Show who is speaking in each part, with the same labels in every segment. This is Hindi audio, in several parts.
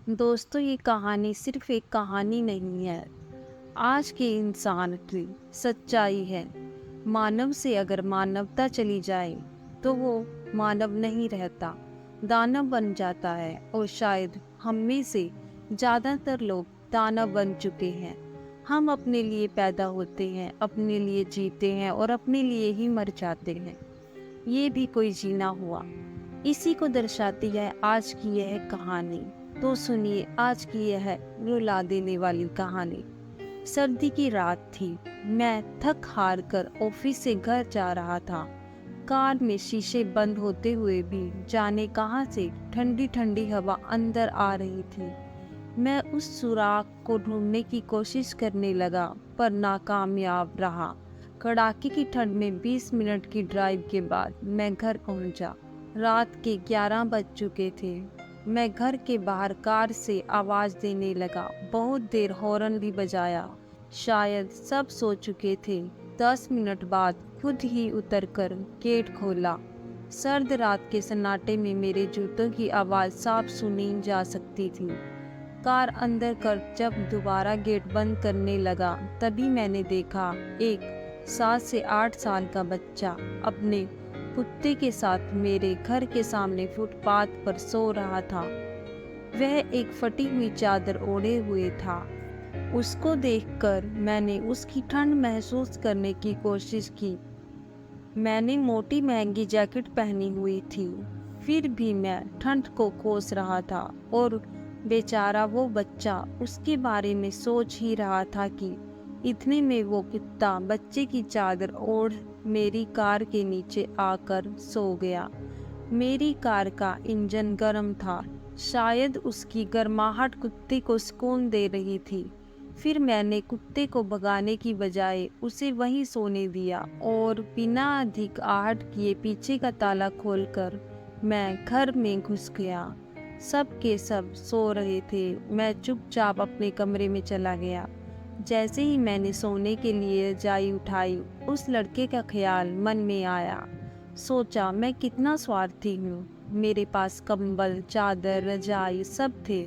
Speaker 1: दोस्तों, ये कहानी सिर्फ एक कहानी नहीं है। आज के इंसान की सच्चाई है। मानव से अगर मानवता चली जाए तो वो मानव नहीं रहता, दानव बन जाता है। और शायद हम में से ज़्यादातर लोग दानव बन चुके हैं। हम अपने लिए पैदा होते हैं, अपने लिए जीते हैं और अपने लिए ही मर जाते हैं। ये भी कोई जीना हुआ। इसी को दर्शाती है आज की यह कहानी। तो सुनिए आज की यह रुला देने वाली कहानी। सर्दी की रात थी। मैं थक हार कर ऑफिस से घर जा रहा था। कार में शीशे बंद होते हुए भी जाने कहां से ठंडी ठंडी हवा अंदर आ रही थी। मैं उस सुराख को ढूंढने की कोशिश करने लगा, पर नाकामयाब रहा। कड़ाके की ठंड में 20 मिनट की ड्राइव के बाद मैं घर पहुंचा। रात के 11 बज चुके थे। मैं घर के बाहर कार से आवाज देने लगा, बहुत देर हॉर्न भी बजाया। शायद सब सो चुके थे। 10 मिनट बाद खुद ही उतरकर गेट खोला। सर्द रात के सन्नाटे में मेरे जूतों की आवाज साफ सुनी जा सकती थी। कार अंदर कर जब दोबारा गेट बंद करने लगा, तभी मैंने देखा एक 7 से 8 साल का बच्चा अपने कुत्ते के साथ मेरे घर के सामने फुटपाथ पर सो रहा था। वह एक फटी हुई चादर ओढ़े हुए था। उसको देखकर मैंने उसकी ठंड महसूस करने की कोशिश की। मैंने मोटी महंगी जैकेट पहनी हुई थी, फिर भी मैं ठंड को कोस रहा था। और बेचारा वो बच्चा, उसके बारे में सोच ही रहा था कि इतने में वो कुत्ता बच्चे की चादर ओढ़ मेरी कार के नीचे आकर सो गया। मेरी कार का इंजन गर्म था। शायद उसकी गर्माहट कुत्ते को सुकून दे रही थी। फिर मैंने कुत्ते को भगाने की बजाय उसे वहीं सोने दिया और बिना अधिक आहट किए पीछे का ताला खोलकर मैं घर में घुस गया। सब के सब सो रहे थे। मैं चुपचाप अपने कमरे में चला गया। जैसे ही मैंने सोने के लिए रजाई उठाई, उस लड़के का ख्याल मन में आया। सोचा, मैं कितना स्वार्थी हूँ। मेरे पास कंबल, चादर, रजाई सब थे,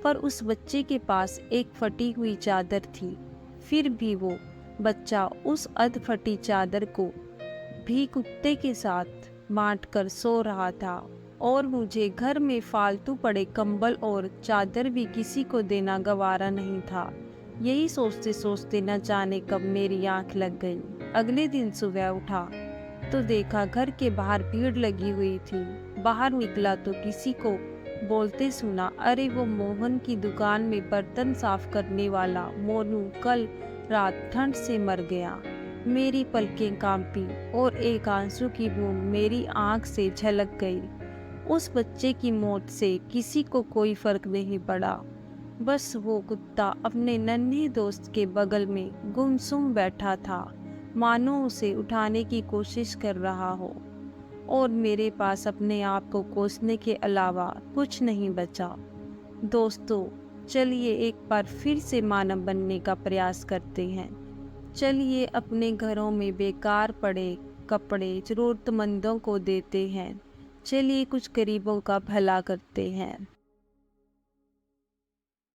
Speaker 1: पर उस बच्चे के पास एक फटी हुई चादर थी। फिर भी वो बच्चा उस अध फटी चादर को भी कुत्ते के साथ बांट कर सो रहा था। और मुझे घर में फालतू पड़े कंबल और चादर भी किसी को देना गवारा नहीं था। यही सोचते सोचते न जाने कब मेरी आंख लग गई। अगले दिन सुबह उठा तो देखा घर के बाहर भीड़ लगी हुई थी। बाहर निकला तो किसी को बोलते सुना, अरे वो मोहन की दुकान में बर्तन साफ करने वाला मोनू कल रात ठंड से मर गया। मेरी पलकें कांपी और एक आंसू की बूंद मेरी आंख से झलक गई। उस बच्चे की मौत से किसी को कोई फर्क नहीं पड़ा। बस वो कुत्ता अपने नन्हे दोस्त के बगल में गुमसुम बैठा था, मानो उसे उठाने की कोशिश कर रहा हो। और मेरे पास अपने आप को कोसने के अलावा कुछ नहीं बचा। दोस्तों, चलिए एक बार फिर से मानव बनने का प्रयास करते हैं। चलिए अपने घरों में बेकार पड़े कपड़े जरूरतमंदों को देते हैं। चलिए कुछ गरीबों का भला करते हैं।